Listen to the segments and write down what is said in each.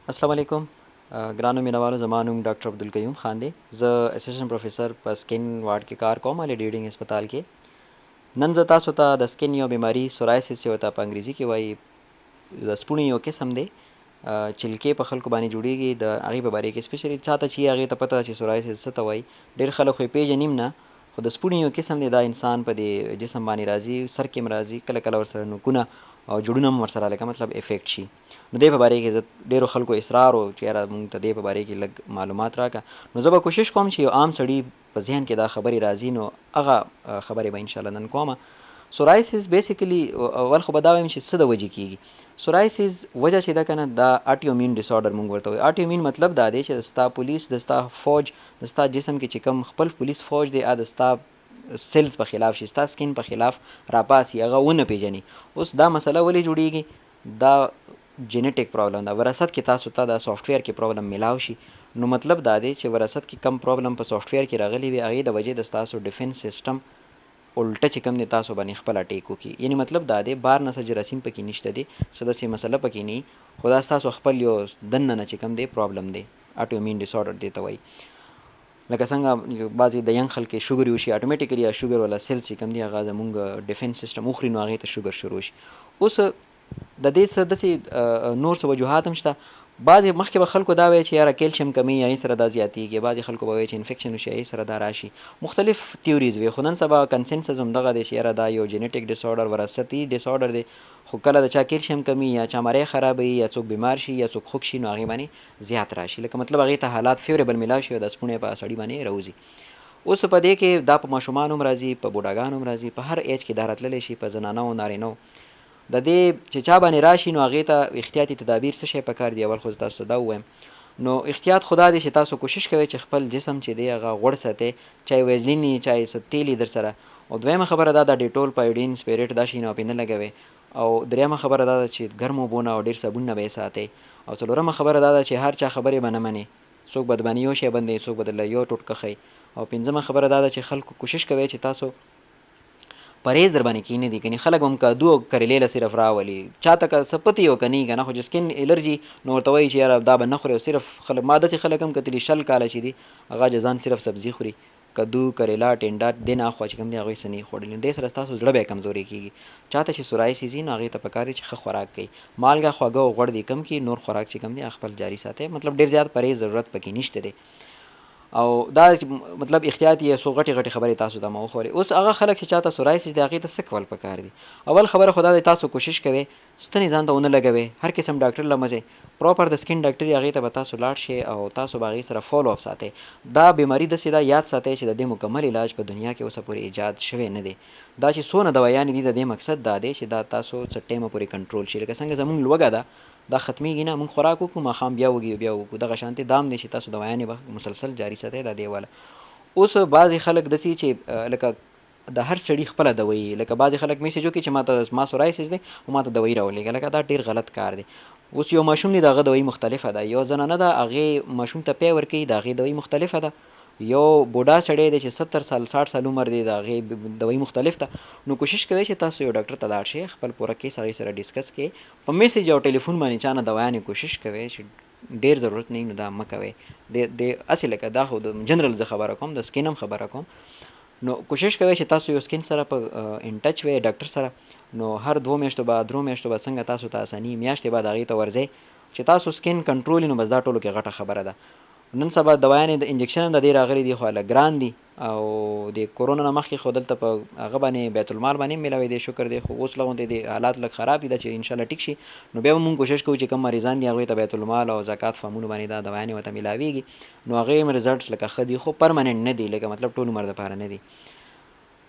अस्सलाम वालेकुम ګرانو مینوالو زما نوم ډاکټر عبدالقیوم خان دی. زه اسسټنټ پروفیسر په سکین وارډ کې کار کوم علي ډیډینګ هسپتال کې. نن زه تاسو ته د سکین یو بیماری سورایسس یو ته په انګریزي کې وایي د سپونې یو قسم دی چلکې په خلکو باندې جوړیږي د هغې په باره کې سپیشلی چاته چې هغې ته پته چې سورایسس څه ته وایي ډېر خلک خو یې پیژني هم نه خو د سپونې یو قسم دی دا انسان په دې جسم باندې راځي سر کې هم راځي کله کله ورسره نوکونه او جوړونه هم ورسره لکه مطلب افیکټ شي نو دې په باره کې زه ډېرو خلکو اصرار و چې یاره مونږ ته دې په باره کې لږ معلومات راکړه نو زه به کوشش کوم چې یو عام سړي په ذهن کې دا خبرې راځي نو هغه خبرې به انشاءالله نن کومه. سورایسس بیسیکلی اول خو به دا وایم چې څه د وجې کېږي. سورایسس وجه چې ده که نه دا اټیومین ډسارډر مونږ ورته وایو. اټیومین مطلب دا دی چې ستا پولیس د ستا فوج د ستا جسم کې چې کوم خپل پولیس فوج دی د ستا سیلز په خلاف شي ستا سکین په خلاف راپاسي هغه ونه پیژني. اوس دا مسله ولې جوړیږي دا جینیټک پرابلم دا وراثت کې تاسو ته د سافټویر کې پرابلم ملاو شي نو مطلب دا دی چې وراثت کې کم پرابلم په سافټویر کې راغلی وي هغې د وجې د تاسو ډیفنس سیسټم الټه چې کوم دی تاسو باندې خپل اټیک وکړي یعنی مطلب دا دی بار نه څه جراثیم پکې نشته دی څه داسې مسله پکې نه خو دا ستاسو خپل یو دننه نه چې کوم دی پرابلم دی اټومین ډسارډر دی ته وایي. لکه څنګه بعضې د ینګ خلک شوګر وشي اټومیټیکلی یا شوګر والا سیلز چې کوم دی هغه زمونږ ډیفنس سیسټم وخوري نو هغې ته شوګر شروع شي. اوس د دې څه داسې نور څه وجوهات هم شته. بعضې مخکې به خلکو دا وایي چې یاره کیلشیم کمی هغې سره دا زیاتېږي بعضې خلکو به وایي چې انفیکشن وشي هغې سره دا راشي مختلف تیوریز وي خو نن سبا کنسنسس هم دغه دی چې یاره دا یو جینیټک ډسارډر وراثتي ډسارډر دی خو کله د چا کیلشیم کمی یا چا مری خرابوي یا څوک بیمار شي یا څوک خوږ شي نو هغې باندې زیات راشي لکه مطلب هغې ته حالات فیوریبل میلاو شي او د سپونې په سړي باندې راوځي. اوس په دې کې دا په ماشومان هم راځي په بوډاګانو هم راځي په هر ایج کې دا راتللی شي په زنانو نارینو د دې چې چا باندې راشي نو هغې ته احتیاطي تدابیر څه شی پکار دي اول خو تاسو ته دا ووایم نو احتیاط خدا دی چې تاسو کوشش کوئ چې خپل جسم چې دی هغه غوړ ساتئ چای ویزلین چای څه تیل در سره او دویمه خبره دا د ډیټول پایوډین سپیریټ دا شي نه پې نه لګوئ او دریمه خبره دا ده چې ګرمو اوبو نه او ډېر صابون نه به یې ساتئ او څلورمه خبره دا ده چې هر چا خبرې به نه منې څوک به د باندې یو شی بندوي څوک به درله یو ټوټکه ښیي او پنځمه خبره دا ده چې خلکو کوشش کوئ چې تاسو پرهیز در باندې کینې دي کني خلک هم کدو او کریلې له صرف راولي چاته که څه پتې یو کني که نه خو چې سکین الرجي نو ورته وایي چې یاره دا به نه خوري او صرف خلک ما داسې خلک هم کتلي 100 کاله چې دي هغه جزان صرف سبزي خوري کدو کریلا ټینډا دې نه اخوا چې کوم دی هغوی څه نه خوړلي دې سره ستاسو زړه به یې کمزوري کېږي. چاته چې سورایسیس وي نو هغې ته پکار دی چې ښه خوراک کوي مالګه خواږه او غوړ دې کم کړي نور خوراک چې کوم دی خپل جاري ساتي مطلب ډېر زیات پرهیز ضرورت پکې نشته دی او دا مطلب احتیاط یې څو غټې غټې خبرې تاسو ته مه وخورئ. اوس هغه خلک چې چاته سورایسیس دی هغې ته څه کول پکار دي اول خبره خو دا دی تاسو کوشش کوئ ستنې ځان ته ونه لګوئ هر قسم ډاکټر له مه ځئ پراپر د سکین ډاکټر هغې ته به تاسو لاړ شئ او تاسو به هغې سره فالو اپ ساتئ. دا بیماري داسې ده یاد ساتئ چې د دې مکمل علاج په دنیا کې اوسه پورې ایجاد شوی نه دی دا چې څونه دوایانې دي د دې مقصد دا دی چې دا تاسو څه ټیمه پورې کنټرول شي لکه څنګه زموږ لوږه ده دا ختمیږي نه موږ خوراک وکړو ماښام بیا وکړو دغه شانتې دام دی چې تاسو دوایانې به مسلسل جاري ساتئ دا دې واله. اوس بعضې خلک داسې چې لکه د هر سړي خپله دوایي لکه بعضې خلک میسیج وکړي چې ما سورایسیس دی او ما ته دوایي راولېږه لکه دا ډېر غلط کار دی. اوس یو ماشوم دی د هغه دوایي مختلفه ده یو زنانه ده هغې ماشوم ته پی ورکوي د هغې دوایي مختلفه ده یو بوډا سړی دی چې 70 سال 60 سال عمر دی د هغې دوایي مختلف ده نو کوشش کوئ چې تاسو یو ډاکټر ته لاړ شئ خپل پوره کیس هغې سره ډسکس کړئ په میسیج او ټلیفون باندې چا نه دوایانې کوشش کوئ چې ډېر ضرورت نه نو دا مه کوئ د هسې لکه دا خو د جنرل زه خبره کوم د سکین هم خبره کوم نو کوشش کوئ چې تاسو یو سکین سره په ان ټچ وئ ډاکټر سره نو هر 2 میاشتو بعد 3 میاشتو بعد څنګه تاسو ته اساني میاشتې بعد هغې ته ورځئ چې تاسو سکین کنټرول نو بس دا ټولو کې غټه خبره ده. نن سبا دوايانې د انجکشن هم د دې راغلي دي خو هله ګران دي او د کورونا نه مخکې خو دلته په هغه باندې بیت المال باندې میلاوی دی شکر دی خو اوس له غوندې د حالات لږ خراب دي دا چې انشاءالله ټیک شي نو بیا به مونږ کوشش کوو چې کوم مریضان دي هغوی ته بیت المال او زکات فامونو باندې دا دوایانې ورته میلاویږي نو هغې هم رزلټس لکه ښه دي خو پرمننټ نه دي لکه مطلب ټول عمر دپاره نه دي.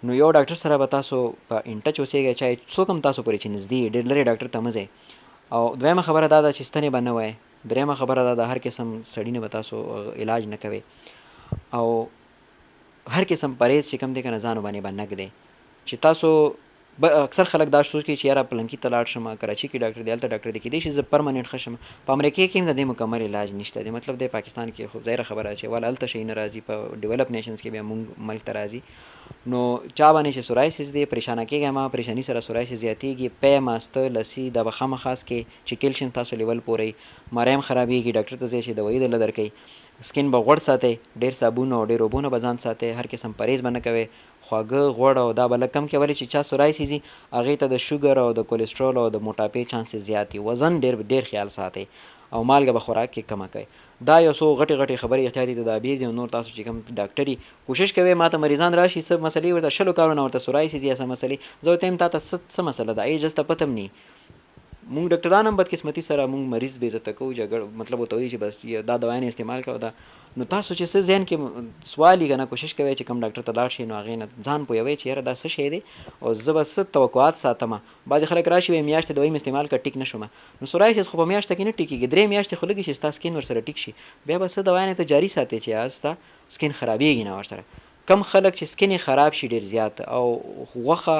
نو یو ډاکټر سره به تاسو په ان ټچ اوسېږئ چاهې څوک هم تاسو پورې چې نږدې ډېر لرې ډاکټر ته مه ځئ او دویمه خبره دا ده چې ستنې به نه وایئ دریمه خبره دا د هر قسم سړي نه به تاسو علاج نه کوئ او هر قسم پرهیز چې کوم دی که نه ځان باندې به نږدئ چې تاسو اکثر خلک دا سوچ کوي چې یاره پلنکي ته لاړ شم کراچي کې ډاکټر دی هلته ډاکټر دی کیدای شي زه پرمننټ ښه شم. په امریکا کې هم د دې مکمل علاج نشته دی. مطلب دی پاکستان کې خو ظاهره خبره چې ول هلته شی نه راځي، په ډیولپ نیشنز کې بیا مونږ ملک ته راځي. نو چا باندې چې سورایسس دی پریشانه کېږه ما پریشانی سره سورایسس زیاتېږي، پی ماسته لسی دا به خامخاس کې چې کیلشیم تاسو لیول پورې مرایم خرابېږي، ډاکټر ته ځئ چې دوايي درله درکوي. سکین به غوړ ساتئ، ډېر صابون او ډېر اوبونه به ځان ساتئ، هر قسم پرهیز به نه کوئ، خواږه غوړ او دا به لږ کم کوئ. ولې چې چا سورایسس وي هغې ته د شوګر او د کولیسټرول او د موټاپې چانسز زیات دي. وزن ډېر خیال ساتئ او مالګه به خوراک کې کمه کوئ. دا یو څو غټې خبرې احتیاطي تدابیر دي. نور تاسو چې کوم ډاکټري کوشش کوئ ما ته مریضان راشي څه مسلې ورته شلو کارونه ورته سورایسس یا څه مسلې زه ورته یم تا ته څه مسله ده ای جز ته پته هم نه. مونږ ډاکټران هم بدقسمتي سره مونږ مریض بې عزته کوو، جګړه مطلب ورته وایي چې بس دا دوايانې استعمال کوه دا. نو تاسو چې څه ذهن کې سوال یې که نه کوشش کوئ چې کوم ډاکټر ته لاړ شئ نو هغې نه ځان پوهوئ چې یاره دا څه شی دی او زه به څه توقعات ساتم. بعضې خلک راشي وایي میاشتې دوايي مې استعمال کړه ټیک نه شومه. نو سورایسس خو په میاشته کې نه ټیکېږي، 3 میاشتې خو لږې شي ستا سکین ورسره ټیک شي، بیا به څه دوايانې ته جاري ساتئ چې یا ستا سکین خرابېږي نه ورسره. کم خلک چې سکین یې خراب شي ډېر زیات او غوښه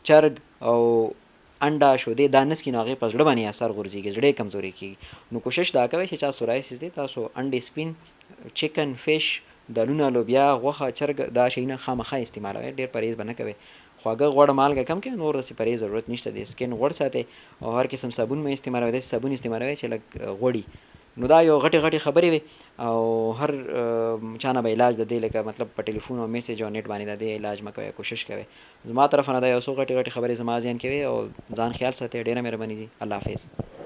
چرګ او انډا شودې دا نسکي نو هغې په زړه باندې اثر غورځېږي، زړه یې کمزوري کېږي. نو کوشش دا کوئ چې چا سورایسس دی تاسو انډې سپین چکن فش دالونه لوبیا غوښه چرګ دا شیونه خامخا استعمالوئ، ډېر پرهیز به نه کوئ. خواږه غوړ مالګه کم کوئ، نور داسې پرهیز ضرورت نشته دی. سکین غوړ ساتئ او هر قسم صابون مې استعمالوئ، داسې صابون استعمالوئ چې لږ غوړي. نو دا یو غټې خبرې وي او هر چا نه به علاج د دې لکه مطلب په ټلیفون او میسیج او نیټ باندې د دې علاج مه کوئ، کوشش کوئ. زما طرفه نه دا یو څو غټې خبرې زما ذهن کې وي او ځان خیال ساتئ. ډېره مهرباني دي. الله حافظ.